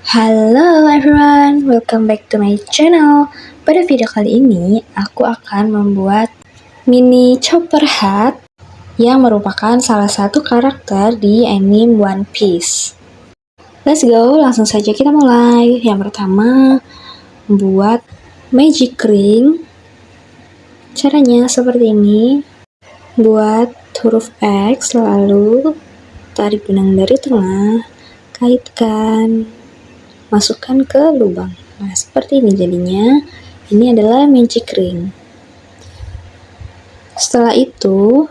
Halo everyone, welcome back to my channel. Pada video kali ini, aku akan membuat mini chopper hat yang merupakan salah satu karakter di anime One Piece. Let's go, langsung saja kita mulai. Yang pertama, buat magic ring. Caranya seperti ini. Buat huruf X, lalu tarik benang dari tengah, kaitkan, masukkan ke lubang. Nah, seperti ini jadinya. Ini adalah magic ring. Setelah itu,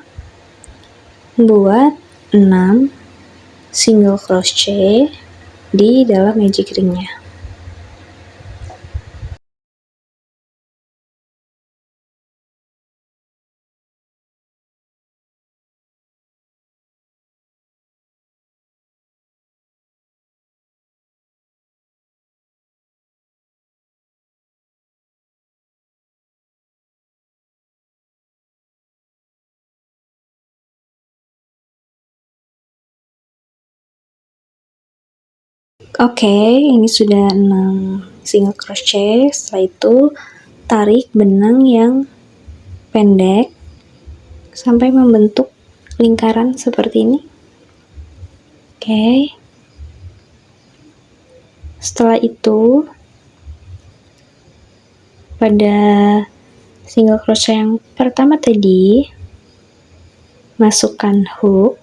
buat 6 single crochet di dalam magic ringnya. Oke, ini sudah 6 single crochet. Setelah itu, tarik benang yang pendek sampai membentuk lingkaran seperti ini. Oke. Setelah itu, pada single crochet yang pertama tadi, masukkan hook.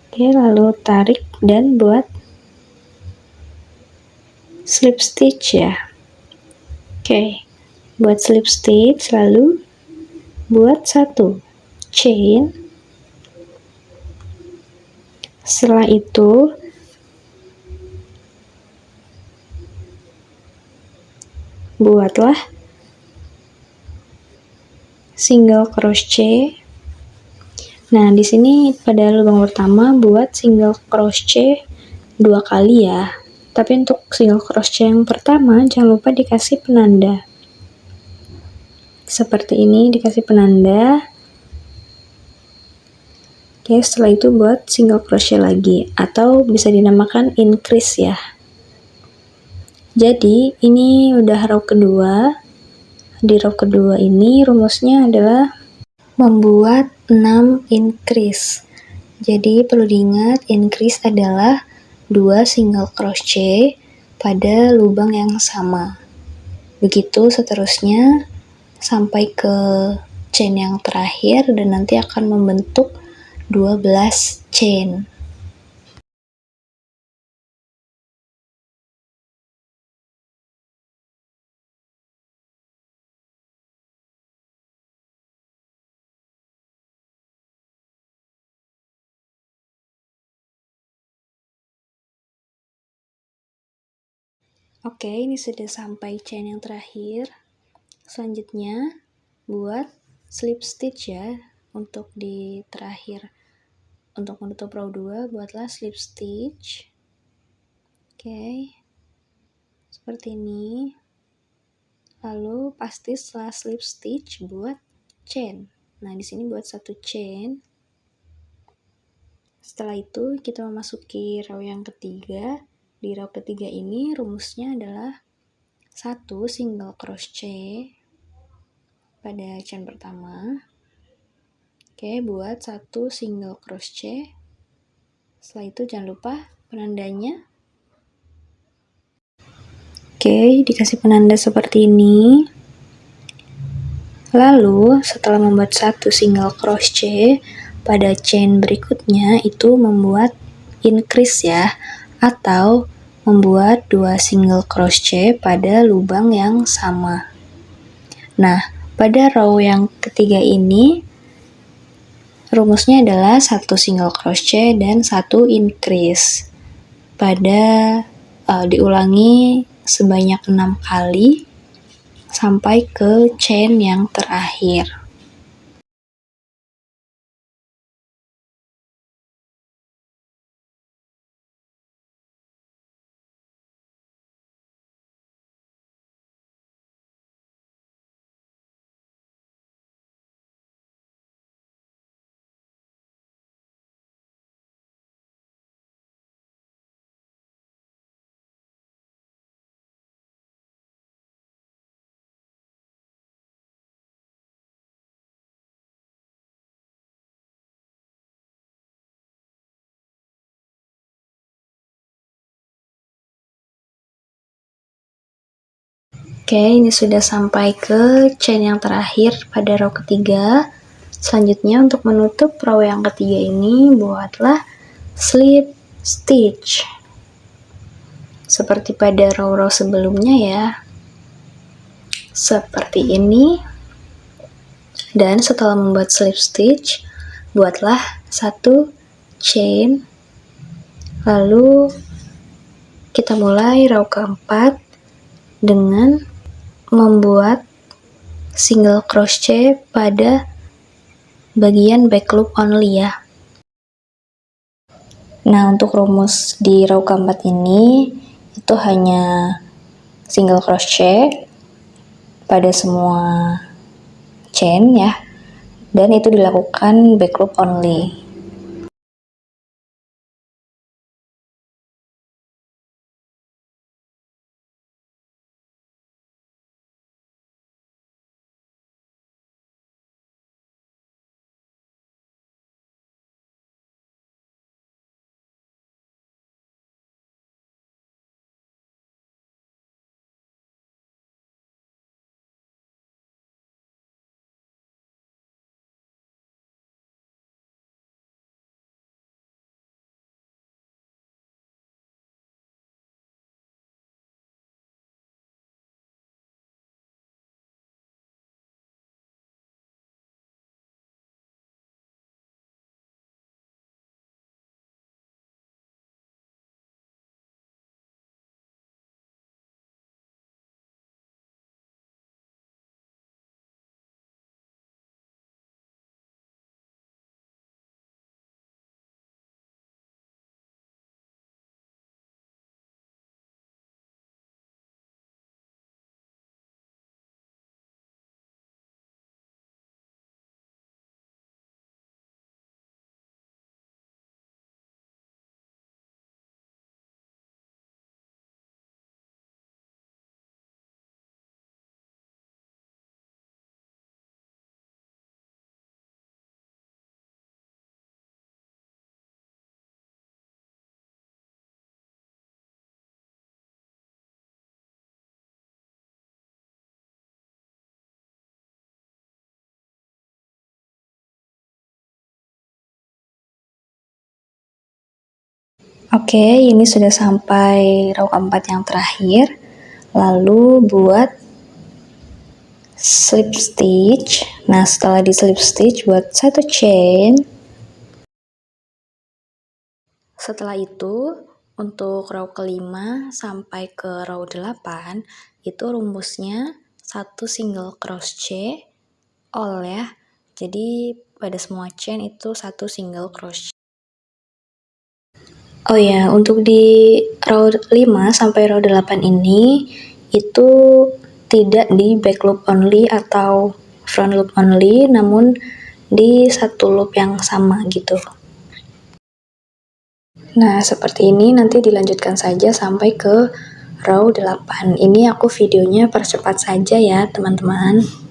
Oke, lalu tarik dan buat slip stitch ya. Oke, buat slip stitch, lalu buat 1 chain. Setelah itu, buatlah single crochet. Nah, di sini pada lubang pertama buat single crochet 2 kali ya. Tapi untuk single crochet yang pertama jangan lupa dikasih penanda. Seperti ini dikasih penanda. Oke, setelah itu buat single crochet lagi atau bisa dinamakan increase ya. Jadi, ini udah row kedua. Di row kedua ini rumusnya adalah membuat 6 increase. Jadi perlu diingat, increase adalah 2 single crochet pada lubang yang sama. Begitu seterusnya sampai ke chain yang terakhir dan nanti akan membentuk 12 chain. Oke, ini sudah sampai chain yang terakhir. Selanjutnya buat slip stitch ya. Untuk di terakhir, untuk menutup row 2 buatlah slip stitch. Oke, seperti ini. Lalu pasti setelah slip stitch buat chain. Nah, di sini buat 1 chain. Setelah itu kita memasuki row yang ketiga. Di row ketiga ini rumusnya adalah 1 single crochet pada chain pertama. Oke, buat 1 single crochet. Setelah itu jangan lupa penandanya. Oke, dikasih penanda seperti ini. Lalu setelah membuat 1 single crochet, pada chain berikutnya itu membuat increase ya, atau membuat 2 single crochet pada lubang yang sama. Nah, pada row yang ketiga ini rumusnya adalah 1 single crochet dan 1 increase. Pada diulangi sebanyak 6 kali sampai ke chain yang terakhir. Oke, ini sudah sampai ke chain yang terakhir pada row ketiga. Selanjutnya untuk menutup row yang ketiga ini, buatlah slip stitch. Seperti pada row-row sebelumnya ya. Seperti ini. Dan setelah membuat slip stitch, buatlah satu chain. Lalu kita mulai row keempat dengan membuat single crochet pada bagian back loop only ya. Nah, untuk rumus di row keempat ini itu hanya single crochet pada semua chain ya, dan itu dilakukan back loop only. Oke, ini sudah sampai row keempat yang terakhir. Lalu buat slip stitch. Nah, setelah di slip stitch, buat satu chain. Setelah itu, untuk row kelima sampai ke row 8, itu rumusnya satu single crochet all ya. Jadi pada semua chain itu satu single crochet. Oh ya, untuk di row 5 sampai row 8 ini itu tidak di back loop only atau front loop only, namun di satu loop yang sama gitu. Nah, seperti ini nanti dilanjutkan saja sampai ke row 8. Ini aku videonya percepat saja ya, teman-teman.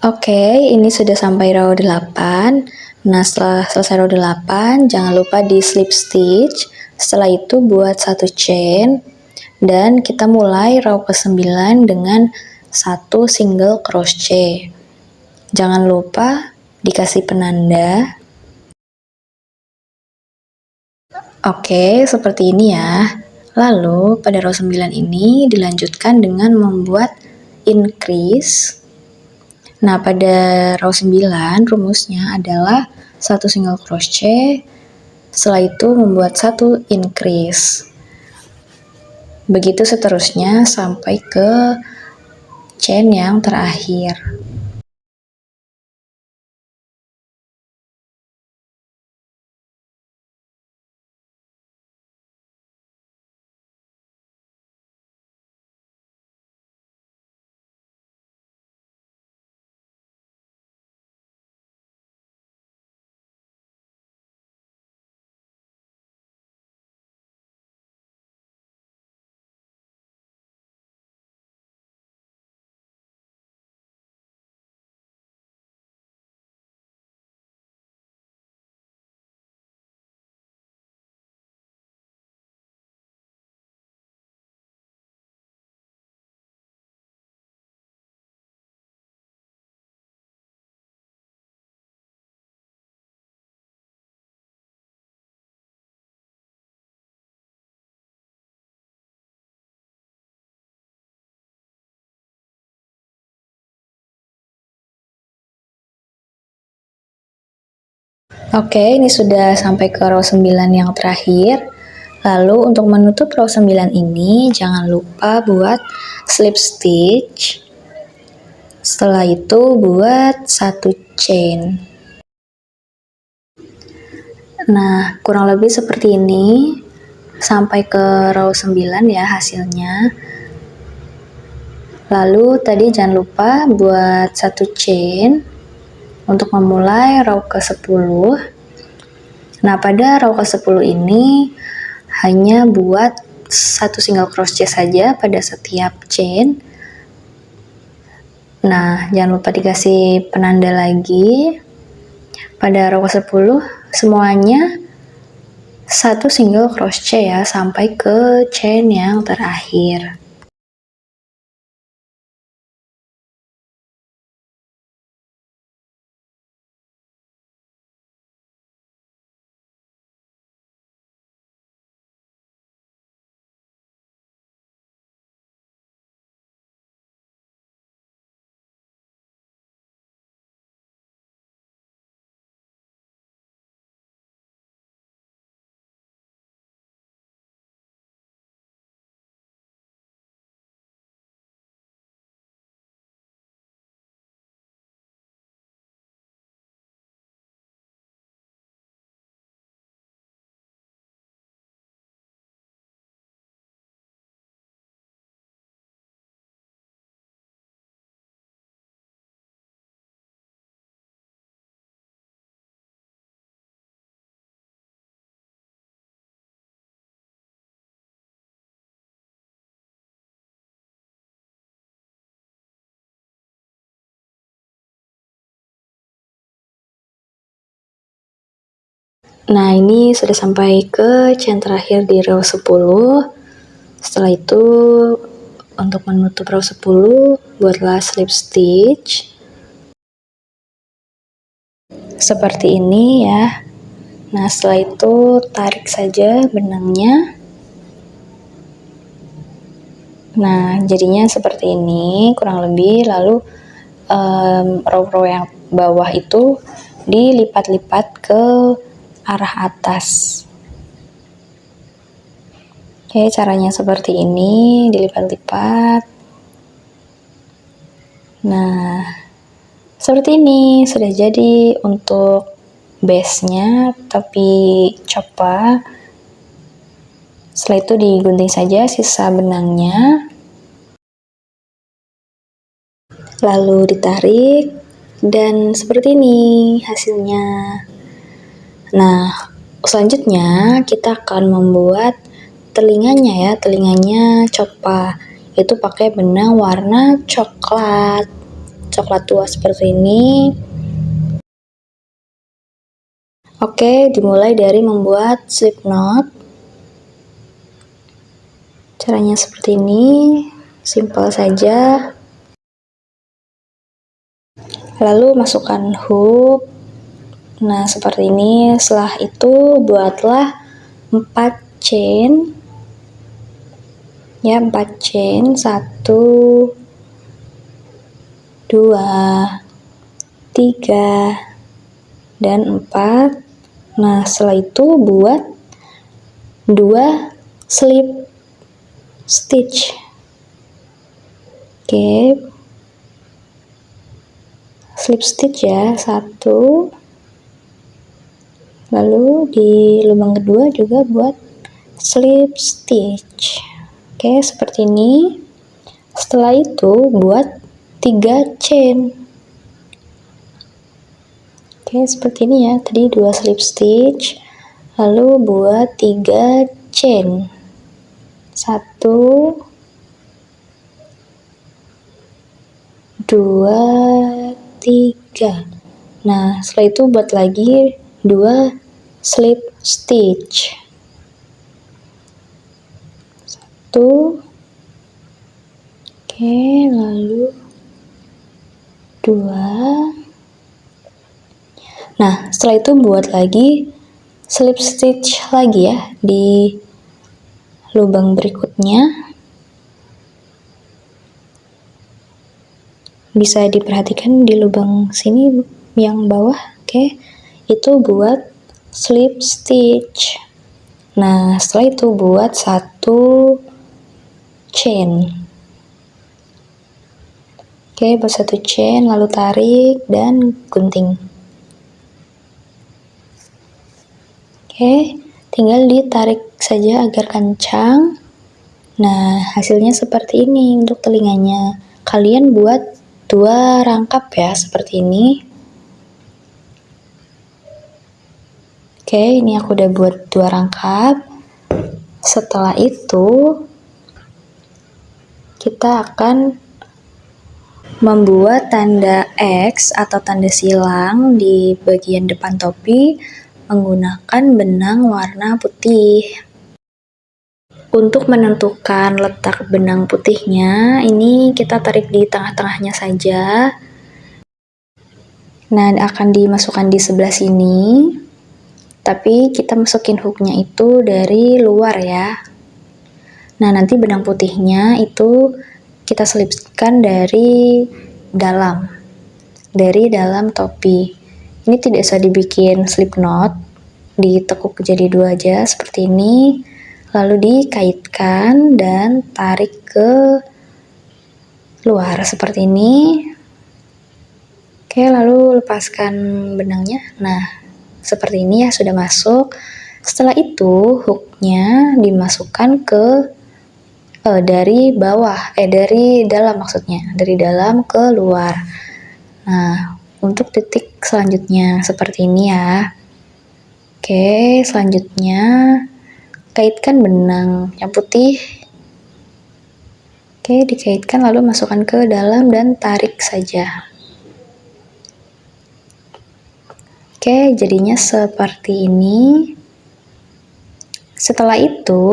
Oke, ini sudah sampai row 8. Nah, setelah selesai row 8, jangan lupa di slip stitch. Setelah itu buat satu chain. Dan kita mulai row ke-9 dengan satu single crochet. Jangan lupa dikasih penanda. Oke, seperti ini ya. Lalu, pada row 9 ini dilanjutkan dengan membuat increase. Nah, pada row 9 rumusnya adalah satu single crochet, setelah itu membuat satu increase. Begitu seterusnya sampai ke chain yang terakhir. Oke, ini sudah sampai ke row 9 yang terakhir. Lalu untuk menutup row 9 ini jangan lupa buat slip stitch. Setelah itu buat satu chain. Nah, kurang lebih seperti ini sampai ke row 9 ya hasilnya. Lalu tadi jangan lupa buat satu chain untuk memulai row ke-10. Nah, pada row ke-10 ini hanya buat satu single crochet saja pada setiap chain. Nah, jangan lupa dikasih penanda lagi. Pada row ke-10 semuanya satu single crochet ya sampai ke chain yang terakhir. Nah, ini sudah sampai ke chain terakhir di row 10. Setelah itu untuk menutup row 10 buatlah slip stitch seperti ini ya. Nah, setelah itu tarik saja benangnya. Nah, jadinya seperti ini kurang lebih. Lalu row-row yang bawah itu dilipat-lipat ke arah atas. Oke, caranya seperti ini, dilipat-lipat. Nah, seperti ini sudah jadi untuk base-nya, tapi copa. Setelah itu digunting saja sisa benangnya. Lalu ditarik, dan seperti ini hasilnya. Nah, selanjutnya kita akan membuat telinganya ya, telinganya copa. Itu pakai benang warna coklat tua seperti ini. Oke, dimulai dari membuat slip knot. Caranya seperti ini, simpel saja. Lalu masukkan hook. Nah, seperti ini. Setelah itu buatlah 4 chain. Ya, 4 chain. 1 2 3 dan 4. Nah, setelah itu buat 2 slip. stitch. Oke, slip stitch ya, 1, lalu di lubang kedua juga buat slip stitch. Oke, seperti ini. Setelah itu buat 3 chain. Oke, seperti ini ya, tadi 2 slip stitch, lalu buat 3 chain. 1, 2, 3. Nah, setelah itu buat lagi 2 slip stitch. 1, oke, lalu 2. Nah, setelah itu buat lagi slip stitch lagi ya di lubang berikutnya. Bisa diperhatikan di lubang sini yang bawah, oke, itu buat slip stitch. Nah, setelah itu buat 1 chain. Oke, buat 1 chain, lalu tarik dan gunting. Oke, tinggal ditarik saja agar kencang. Nah, hasilnya seperti ini untuk telinganya. Kalian buat 2 rangkap ya, seperti ini. Oke, ini aku udah buat 2 rangkap. Setelah itu, kita akan membuat tanda X atau tanda silang di bagian depan topi menggunakan benang warna putih. Untuk menentukan letak benang putihnya, ini kita tarik di tengah-tengahnya saja. Nah, akan dimasukkan di sebelah sini, tapi kita masukin hooknya itu dari luar ya. Nah, nanti benang putihnya itu kita selipkan dari dalam topi. Ini tidak usah dibikin slip knot, ditekuk jadi 2 aja seperti ini, lalu dikaitkan dan tarik ke luar seperti ini. Oke, lalu lepaskan benangnya. Nah, seperti ini ya, sudah masuk. Setelah itu hooknya dimasukkan ke dari dalam maksudnya, dari dalam ke luar. Nah, untuk titik selanjutnya seperti ini ya. Oke, selanjutnya kaitkan benang yang putih. Oke, dikaitkan lalu masukkan ke dalam dan tarik saja. Oke, jadinya seperti ini. Setelah itu,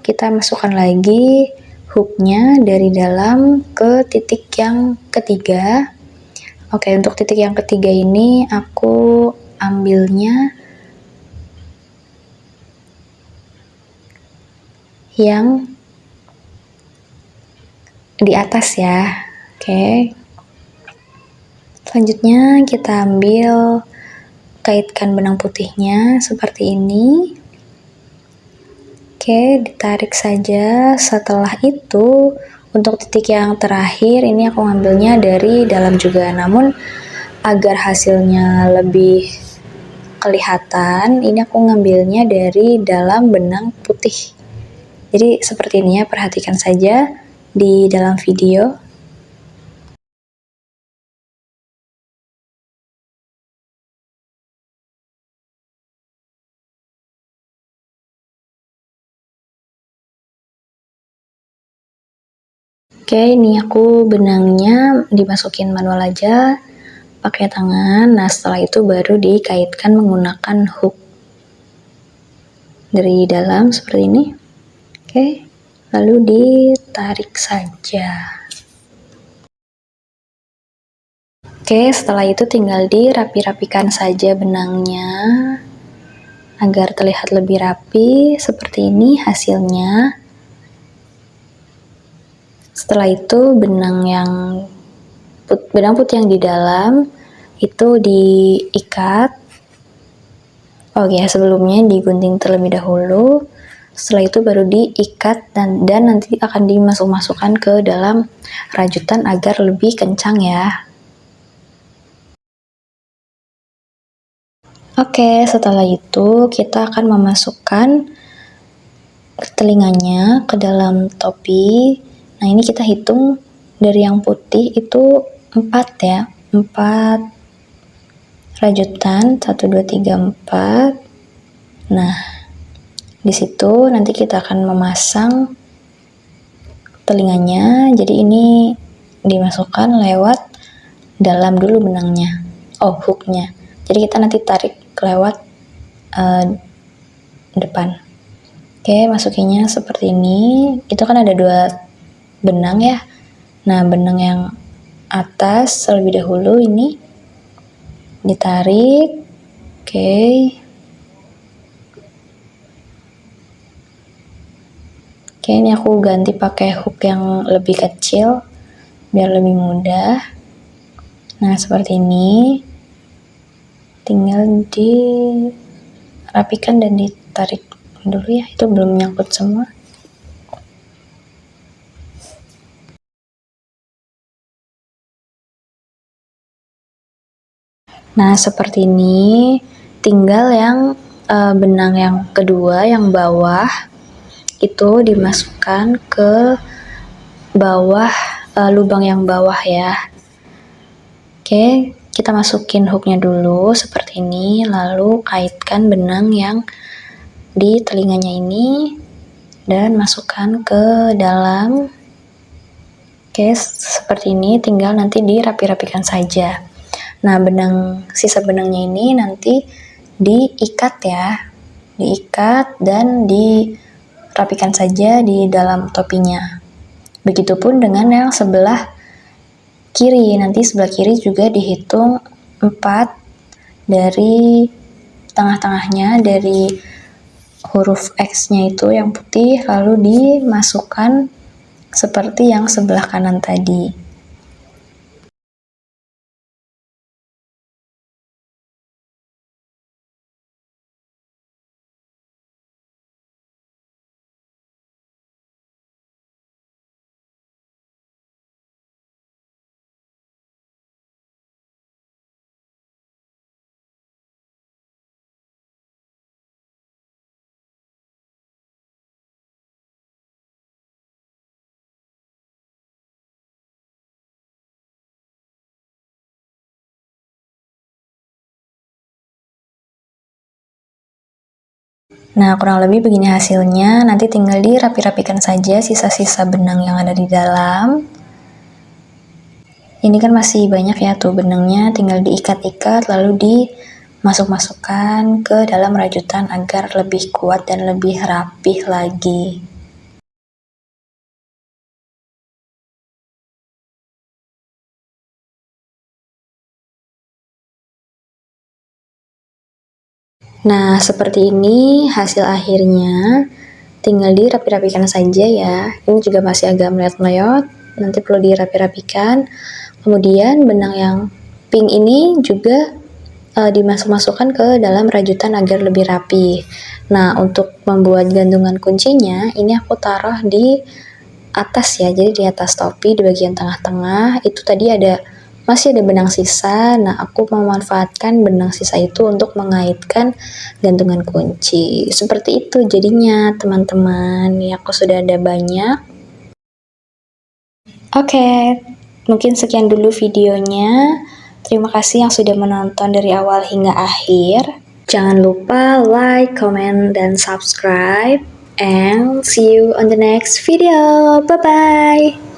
kita masukkan lagi hooknya dari dalam ke titik yang ketiga. Oke, untuk titik yang ketiga ini aku ambilnya yang di atas ya. Oke. Selanjutnya kita ambil, kaitkan benang putihnya seperti ini. Oke, ditarik saja. Setelah itu, untuk titik yang terakhir ini aku ngambilnya dari dalam juga, namun agar hasilnya lebih kelihatan, ini aku ngambilnya dari dalam benang putih. Jadi seperti ini ya, perhatikan saja di dalam video. Oke, ini aku benangnya dimasukin manual aja pakai tangan. Nah, setelah itu baru dikaitkan menggunakan hook dari dalam seperti ini. Oke, lalu ditarik saja. Oke, setelah itu tinggal dirapi-rapikan saja benangnya agar terlihat lebih rapi. Seperti ini hasilnya. Setelah itu benang putih yang di dalam itu diikat. Oke, sebelumnya digunting terlebih dahulu. Setelah itu baru diikat dan nanti akan dimasukkan ke dalam rajutan agar lebih kencang ya. Oke, setelah itu kita akan memasukkan telinganya ke dalam topi. Nah, ini kita hitung dari yang putih itu 4 ya. 4 rajutan, 1, 2, 3, 4. Nah, di situ nanti kita akan memasang telinganya. Jadi ini dimasukkan lewat dalam dulu benangnya. Hooknya. Jadi kita nanti tarik lewat depan. Oke, masukinnya seperti ini. Itu kan ada 2 benang ya. Nah, benang yang atas terlebih dahulu ini ditarik. Oke. Oke, ini aku ganti pakai hook yang lebih kecil biar lebih mudah. Nah, seperti ini. Tinggal dirapikan dan ditarik dulu ya. Itu belum nyangkut semua. Nah, seperti ini. Tinggal yang benang yang kedua, yang bawah, itu dimasukkan ke bawah, lubang yang bawah ya. Oke, kita masukin hooknya dulu seperti ini, lalu kaitkan benang yang di telinganya ini dan masukkan ke dalam. Oke, seperti ini, tinggal nanti dirapi-rapikan saja. Nah, sisa benangnya ini nanti diikat ya, diikat dan dirapikan saja di dalam topinya. Begitupun dengan yang sebelah kiri, nanti sebelah kiri juga dihitung 4 dari tengah-tengahnya, dari huruf X-nya itu yang putih, lalu dimasukkan seperti yang sebelah kanan tadi. Nah, kurang lebih begini hasilnya. Nanti tinggal dirapi-rapikan saja sisa-sisa benang yang ada di dalam. Ini kan masih banyak ya tuh benangnya, tinggal diikat-ikat lalu dimasuk-masukkan ke dalam rajutan agar lebih kuat dan lebih rapih lagi. Nah, seperti ini hasil akhirnya. Tinggal dirapi-rapikan saja ya. Ini juga masih agak meleot-meleot, nanti perlu dirapi-rapikan. Kemudian benang yang pink ini juga dimasuk-masukkan ke dalam rajutan agar lebih rapi. Nah, untuk membuat gantungan kuncinya, ini aku taruh di atas ya, jadi di atas topi di bagian tengah-tengah. Itu tadi masih ada benang sisa. Nah, aku memanfaatkan benang sisa itu untuk mengaitkan gantungan kunci. Seperti itu jadinya, teman-teman. Nih, aku sudah ada banyak. Oke, mungkin sekian dulu videonya. Terima kasih yang sudah menonton dari awal hingga akhir. Jangan lupa like, comment, dan subscribe. And see you on the next video. Bye-bye.